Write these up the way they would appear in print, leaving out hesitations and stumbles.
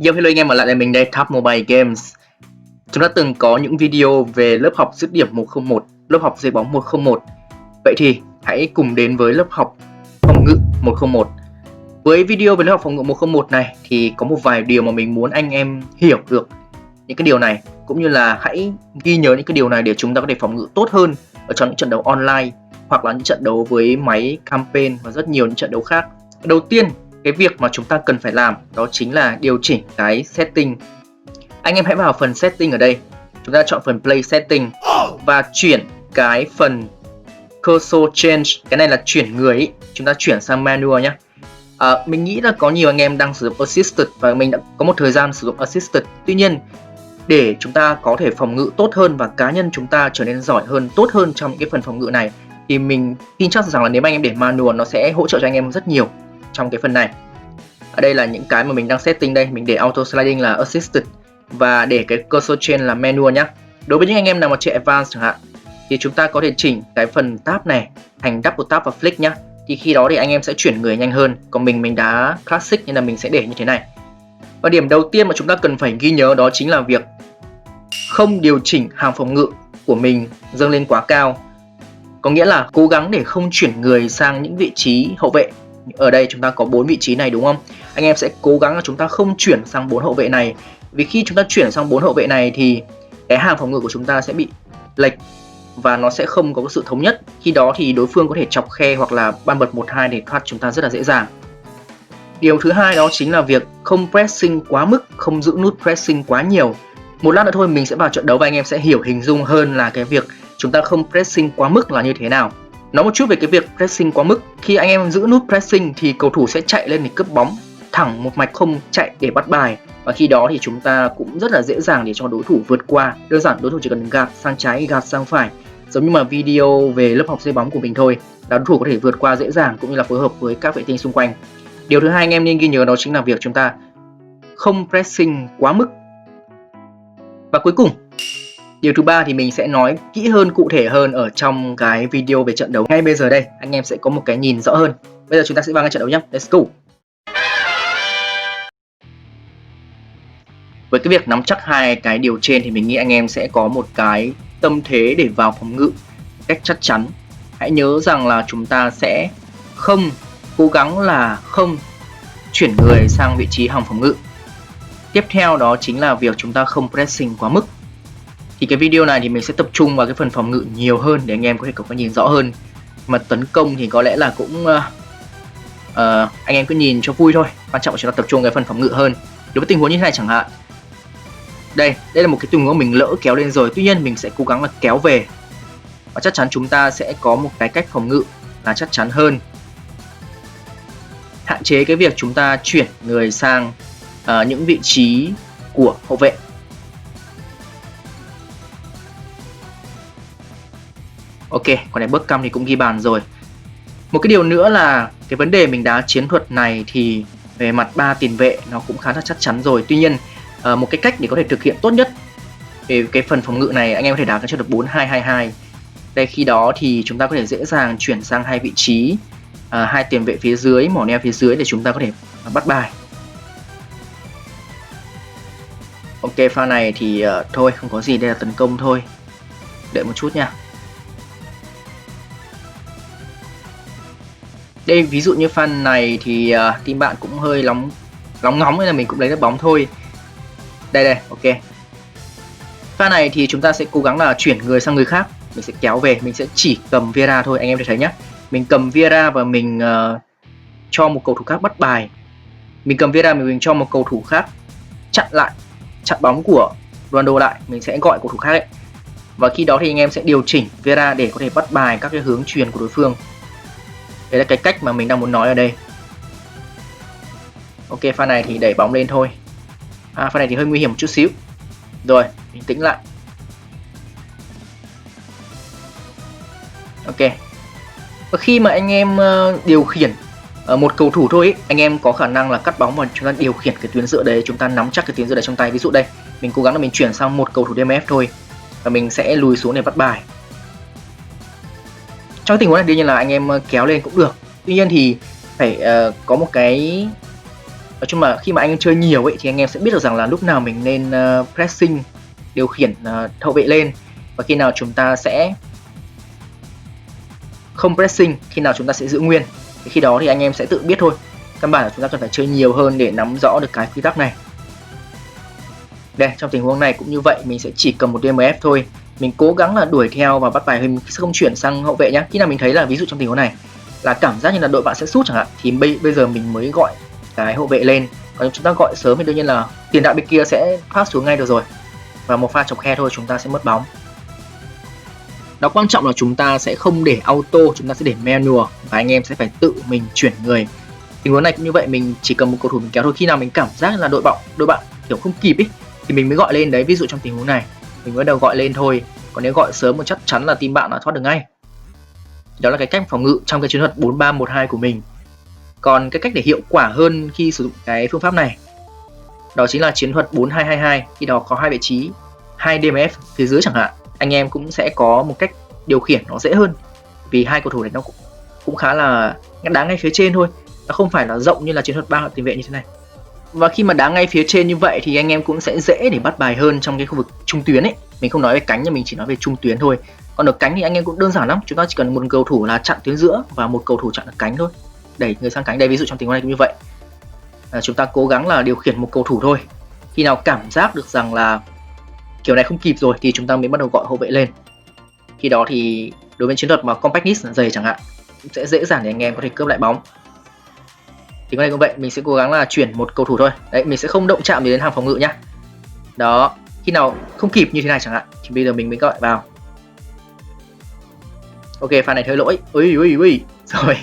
Yo, hello anh em, ở lại là mình đây, Top Mobile Games. Chúng ta từng có những video về lớp học dứt điểm 101, lớp học dây bóng 101. Vậy thì hãy cùng đến với lớp học phòng ngự 101. Với video về lớp học phòng ngự 101 này thì có một vài điều mà mình muốn anh em hiểu được những cái điều này, cũng như là hãy ghi nhớ những cái điều này để chúng ta có thể phòng ngự tốt hơn ở trong những trận đấu online hoặc là những trận đấu với máy campaign và rất nhiều những trận đấu khác. Đầu tiên, cái việc mà chúng ta cần phải làm đó chính là điều chỉnh cái setting. Anh em hãy vào phần setting ở đây, chúng ta chọn phần play setting và chuyển cái phần cursor change, cái này là chuyển người ý. Chúng ta chuyển sang manual nhé. Mình nghĩ là có nhiều anh em đang sử dụng assisted và mình đã có một thời gian sử dụng assisted. Tuy nhiên, để chúng ta có thể phòng ngự tốt hơn và cá nhân chúng ta trở nên giỏi hơn, tốt hơn trong những cái phần phòng ngự này, thì mình tin chắc rằng là nếu mà anh em để manual nó sẽ hỗ trợ cho anh em rất nhiều trong cái phần này. Ở đây là những cái mà mình đang setting đây, mình để auto sliding là assisted và để cái cursor change là manual nhé. Đối với những anh em nào mà chơi advanced chẳng hạn thì chúng ta có thể chỉnh cái phần tab này thành double tap và flick nhá. Thì khi đó thì anh em sẽ chuyển người nhanh hơn. Còn mình đã classic nên là mình sẽ để như thế này. Và điểm đầu tiên mà chúng ta cần phải ghi nhớ đó chính là việc không điều chỉnh hàng phòng ngự của mình dâng lên quá cao. Có nghĩa là cố gắng để không chuyển người sang những vị trí hậu vệ. Ở đây chúng ta có 4 vị trí này đúng không? Anh em sẽ cố gắng là chúng ta không chuyển sang 4 hậu vệ này. Vì khi chúng ta chuyển sang 4 hậu vệ này thì cái hàng phòng ngự của chúng ta sẽ bị lệch và nó sẽ không có sự thống nhất. Khi đó thì đối phương có thể chọc khe hoặc là ban bật 1-2 để thoát chúng ta rất là dễ dàng. Điều thứ hai đó chính là việc không pressing quá mức, không giữ nút pressing quá nhiều. Một lát nữa thôi mình sẽ vào trận đấu và anh em sẽ hiểu hình dung hơn là cái việc chúng ta không pressing quá mức là như thế nào. Nói một chút về cái việc pressing quá mức. Khi anh em giữ nút pressing thì cầu thủ sẽ chạy lên để cướp bóng thẳng một mạch, không chạy để bắt bài. Và khi đó thì chúng ta cũng rất là dễ dàng để cho đối thủ vượt qua. Đơn giản đối thủ chỉ cần gạt sang trái, gạt sang phải. Giống như mà video về lớp học dây bóng của mình thôi, là đối thủ có thể vượt qua dễ dàng cũng như là phối hợp với các vệ tinh xung quanh. Điều thứ hai anh em nên ghi nhớ đó chính là việc chúng ta không pressing quá mức. Và cuối cùng, điều thứ ba thì mình sẽ nói kỹ hơn, cụ thể hơn ở trong cái video về trận đấu ngay bây giờ đây. Anh em sẽ có một cái nhìn rõ hơn. Bây giờ chúng ta sẽ vào ngay trận đấu nhé. Let's go! Với cái việc nắm chắc hai cái điều trên thì mình nghĩ anh em sẽ có một cái tâm thế để vào phòng ngự cách chắc chắn. Hãy nhớ rằng là chúng ta sẽ không cố gắng là không chuyển người sang vị trí hàng phòng ngự. Tiếp theo đó chính là việc chúng ta không pressing quá mức. Thì cái video này thì mình sẽ tập trung vào cái phần phòng ngự nhiều hơn để anh em có thể có cái nhìn rõ hơn. Mà tấn công thì có lẽ là cũng anh em cứ nhìn cho vui thôi. Quan trọng là chúng ta tập trung cái phần phòng ngự hơn. Đối với tình huống như thế này chẳng hạn, đây là một cái tình huống mình lỡ kéo lên rồi, tuy nhiên mình sẽ cố gắng là kéo về và chắc chắn chúng ta sẽ có một cái cách phòng ngự là chắc chắn hơn, hạn chế cái việc chúng ta chuyển người sang những vị trí của hậu vệ. Ok, còn này bước căm thì cũng ghi bàn rồi. Một cái điều nữa là cái vấn đề mình đá chiến thuật này thì về mặt 3 tiền vệ nó cũng khá là chắc chắn rồi. Tuy nhiên một cái cách để có thể thực hiện tốt nhất về cái phần phòng ngự này, anh em có thể đá cái chiến thuật 4-2-2-2. Đây, khi đó thì chúng ta có thể dễ dàng chuyển sang hai vị trí, hai tiền vệ phía dưới, mỏ neo phía dưới để chúng ta có thể bắt bài. Ok, pha này thì thôi không có gì, đây là tấn công thôi. Đợi một chút nha. Đây ví dụ như pha này thì team bạn cũng hơi nóng ngóng nên là mình cũng lấy được bóng thôi. Đây, ok. Pha này thì chúng ta sẽ cố gắng là chuyển người sang người khác. Mình sẽ kéo về, mình sẽ chỉ cầm Vieira thôi, anh em thấy nhé. Mình cầm Vieira và mình cho một cầu thủ khác bắt bài. Mình cầm Vieira mình cho một cầu thủ khác chặn bóng của Ronaldo lại. Mình sẽ gọi cầu thủ khác ấy. Và khi đó thì anh em sẽ điều chỉnh Vieira để có thể bắt bài các cái hướng truyền của đối phương. Đấy là cái cách mà mình đang muốn nói ở đây. Ok, pha này thì đẩy bóng lên thôi. Pha này thì hơi nguy hiểm một chút xíu. Rồi, bình tĩnh lại. Ok. Và khi mà anh em điều khiển một cầu thủ thôi ấy, anh em có khả năng là cắt bóng và chúng ta điều khiển cái tuyến giữa đấy, chúng ta nắm chắc cái tuyến giữa đấy trong tay. Ví dụ đây, mình cố gắng là mình chuyển sang một cầu thủ DMF thôi và mình sẽ lùi xuống để bắt bài. Trong tình huống này đương nhiên là anh em kéo lên cũng được. Tuy nhiên thì phải có một cái Nói chung là khi mà anh em chơi nhiều ấy thì anh em sẽ biết được rằng là lúc nào mình nên pressing, điều khiển hậu vệ lên, và khi nào chúng ta sẽ không pressing, khi nào chúng ta sẽ giữ nguyên. Thì khi đó thì anh em sẽ tự biết thôi. Căn bản là chúng ta cần phải chơi nhiều hơn để nắm rõ được cái quy tắc này. Đây, trong tình huống này cũng như vậy, mình sẽ chỉ cầm một DMF thôi. Mình cố gắng là đuổi theo và bắt bài, mình sẽ không chuyển sang hậu vệ nhé. Khi nào mình thấy là ví dụ trong tình huống này là cảm giác như là đội bạn sẽ sút chẳng hạn, thì bây giờ mình mới gọi cái hậu vệ lên. Còn chúng ta gọi sớm thì đương nhiên là tiền đạo bên kia sẽ pass xuống ngay được rồi. Và một pha chọc khe thôi chúng ta sẽ mất bóng. Đó, quan trọng là chúng ta sẽ không để auto, chúng ta sẽ để manual và anh em sẽ phải tự mình chuyển người. Tình huống này cũng như vậy, mình chỉ cầm một cầu thủ mình kéo thôi. Khi nào mình cảm giác là đội bạn kiểu không kịp ý, thì mình mới gọi lên đấy. Ví dụ trong tình huống này mình mới đầu gọi lên thôi, còn nếu gọi sớm một chắc chắn là team bạn đã thoát được ngay. Đó là cái cách phòng ngự trong cái chiến thuật 4-3-1-2 của mình. Còn cái cách để hiệu quả hơn khi sử dụng cái phương pháp này, đó chính là chiến thuật 4-2-2-2. Khi đó có hai vị trí, 2 DMF phía dưới chẳng hạn, anh em cũng sẽ có một cách điều khiển nó dễ hơn. Vì hai cầu thủ này nó cũng khá là đá ngay phía trên thôi, nó không phải là rộng như là chiến thuật 3 tiền vệ như thế này. Và khi mà đá ngay phía trên như vậy thì anh em cũng sẽ dễ để bắt bài hơn trong cái khu vực trung tuyến ấy. Mình không nói về cánh, nhưng mình chỉ nói về trung tuyến thôi. Còn ở cánh thì anh em cũng đơn giản lắm, chúng ta chỉ cần một cầu thủ là chặn tuyến giữa và một cầu thủ chặn ở cánh thôi, đẩy người sang cánh. Đây, ví dụ trong tình huống này cũng như vậy, chúng ta cố gắng là điều khiển một cầu thủ thôi. Khi nào cảm giác được rằng là kiểu này không kịp rồi thì chúng ta mới bắt đầu gọi hậu vệ lên. Khi đó thì đối với chiến thuật mà compactness dày chẳng hạn, sẽ dễ dàng để anh em có thể cướp lại bóng. Thì cái này cũng vậy, mình sẽ cố gắng là chuyển một cầu thủ thôi. Đấy, mình sẽ không động chạm gì đến hàng phòng ngự nhá. Đó, khi nào không kịp như thế này chẳng hạn thì bây giờ mình mới gọi vào. Ok, pha này hơi lỗi. Ui. Rồi.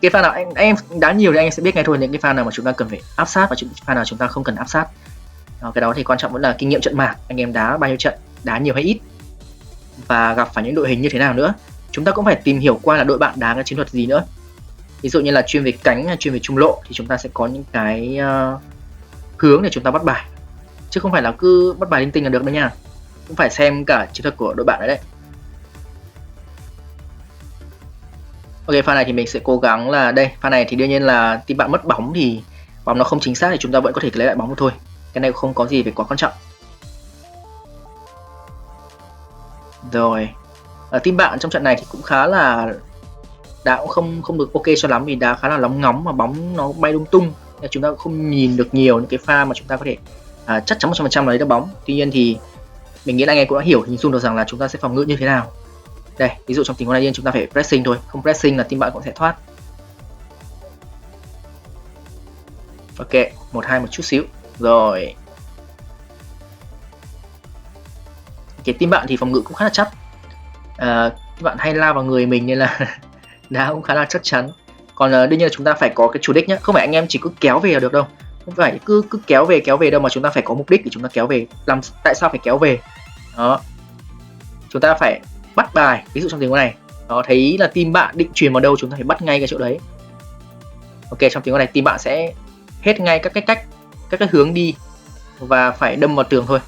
Cái pha nào anh em đá nhiều thì anh em sẽ biết ngay thôi, những cái pha nào mà chúng ta cần phải áp sát và pha nào chúng ta không cần áp sát. Đó, cái đó thì quan trọng vẫn là kinh nghiệm trận mạc, anh em đá bao nhiêu trận, đá nhiều hay ít, và gặp phải những đội hình như thế nào nữa. Chúng ta cũng phải tìm hiểu qua là đội bạn đá cái chiến thuật gì nữa. Ví dụ như là chuyên về cánh hay chuyên về trung lộ thì chúng ta sẽ có những cái hướng để chúng ta bắt bài, chứ không phải là cứ bắt bài linh tinh là được đâu nha. Cũng phải xem cả chiến thuật của đội bạn đấy. Ok, pha này thì mình sẽ cố gắng là đây, pha này thì đương nhiên là team bạn mất bóng thì bóng nó không chính xác thì chúng ta vẫn có thể lấy lại bóng được thôi. Cái này không có gì phải quá quan trọng. Rồi, team bạn trong trận này thì cũng khá là đá cũng không được ok cho lắm, vì đá khá là lóng ngóng mà bóng nó bay lung tung, nên chúng ta cũng không nhìn được nhiều những cái pha mà chúng ta có thể chắc chắn 100% lấy được bóng. Tuy nhiên thì mình nghĩ là anh em cũng đã hình dung được rằng là chúng ta sẽ phòng ngự như thế nào. Đây, ví dụ trong tình huống này chúng ta phải pressing thôi, không pressing là team bạn cũng sẽ thoát. Ok, 1-2 một chút xíu. Rồi. Cái team bạn thì phòng ngự cũng khá là chắc. Các bạn hay lao vào người mình nên là đá cũng khá là chắc chắn. Còn đương nhiên là chúng ta phải có cái chủ đích nhé, không phải anh em chỉ cứ kéo về là được đâu. Không phải cứ kéo về đâu, mà chúng ta phải có mục đích để chúng ta kéo về. Tại sao phải kéo về? Đó. Chúng ta phải bắt bài, ví dụ trong tình huống này. Đó, thấy là team bạn định truyền vào đâu chúng ta phải bắt ngay cái chỗ đấy. Ok, trong tình huống này team bạn sẽ hết ngay các cái hướng đi và phải đâm vào tường thôi.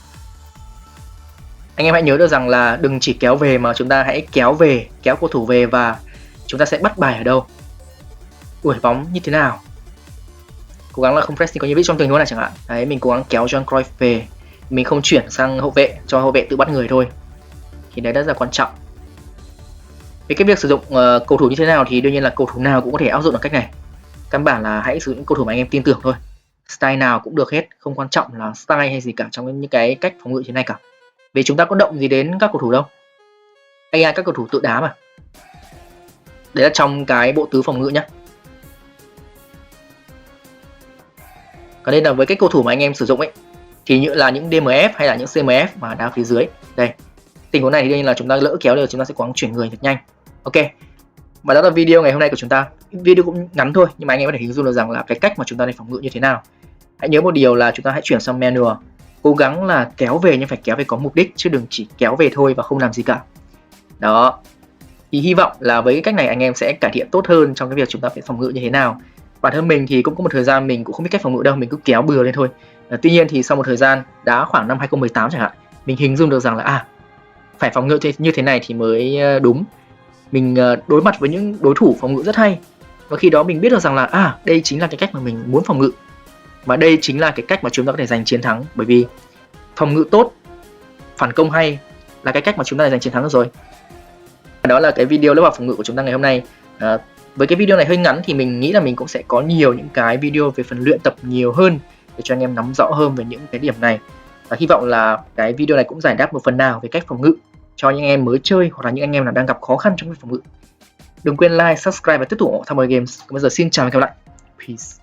Anh em hãy nhớ được rằng là đừng chỉ kéo về mà chúng ta hãy kéo cầu thủ về và chúng ta sẽ bắt bài ở đâu. Đuổi bóng như thế nào. Cố gắng là không pressing, có như ví trong tình huống này chẳng hạn. Đấy, mình cố gắng kéo Johan Cruyff về, mình không chuyển sang hậu vệ, cho hậu vệ tự bắt người thôi. Thì đấy rất là quan trọng. Về cái việc sử dụng cầu thủ như thế nào thì đương nhiên là cầu thủ nào cũng có thể áp dụng được cách này. Căn bản là hãy sử dụng cầu thủ mà anh em tin tưởng thôi. Style nào cũng được hết, không quan trọng là style hay gì cả trong những cái cách phòng ngự thế này cả. Vì chúng ta có động gì đến các cầu thủ đâu. AI các cầu thủ tự đá mà. Đấy là trong cái bộ tứ phòng ngự nhé. Còn đây là với cái cầu thủ mà anh em sử dụng ấy, thì như là những DMF hay là những CMF mà đá phía dưới. Đây, tình huống này thì đương nhiên là chúng ta lỡ kéo được, chúng ta sẽ cố gắng chuyển người thật nhanh. Ok, và đó là video ngày hôm nay của chúng ta. Video cũng ngắn thôi, nhưng mà anh em có thể hình dung được rằng là cái cách mà chúng ta nên phòng ngự như thế nào. Hãy nhớ một điều là chúng ta hãy chuyển sang manual. Cố gắng là kéo về nhưng phải kéo về có mục đích, chứ đừng chỉ kéo về thôi và không làm gì cả. Đó, thì hy vọng là với cái cách này anh em sẽ cải thiện tốt hơn trong cái việc chúng ta phải phòng ngự như thế nào. Bản thân mình thì cũng có một thời gian mình cũng không biết cách phòng ngự đâu, mình cứ kéo bừa lên thôi. Tuy nhiên thì sau một thời gian đá khoảng năm 2018 chẳng hạn, mình hình dung được rằng là phải phòng ngự như thế này thì mới đúng. Mình đối mặt với những đối thủ phòng ngự rất hay, và khi đó mình biết được rằng là đây chính là cái cách mà mình muốn phòng ngự. Và đây chính là cái cách mà chúng ta có thể giành chiến thắng, bởi vì phòng ngự tốt, phản công hay là cái cách mà chúng ta giành chiến thắng được rồi. Đó là cái video lớp học phòng ngự của chúng ta ngày hôm nay. Với cái video này hơi ngắn thì mình nghĩ là mình cũng sẽ có nhiều những cái video về phần luyện tập nhiều hơn để cho anh em nắm rõ hơn về những cái điểm này. Và hy vọng là cái video này cũng giải đáp một phần nào về cách phòng ngự cho những anh em mới chơi hoặc là những anh em nào đang gặp khó khăn trong việc phòng ngự. Đừng quên like, subscribe và tiếp tục ủng hộ Tham Games. Còn bây giờ xin chào và hẹn gặp lại. Peace.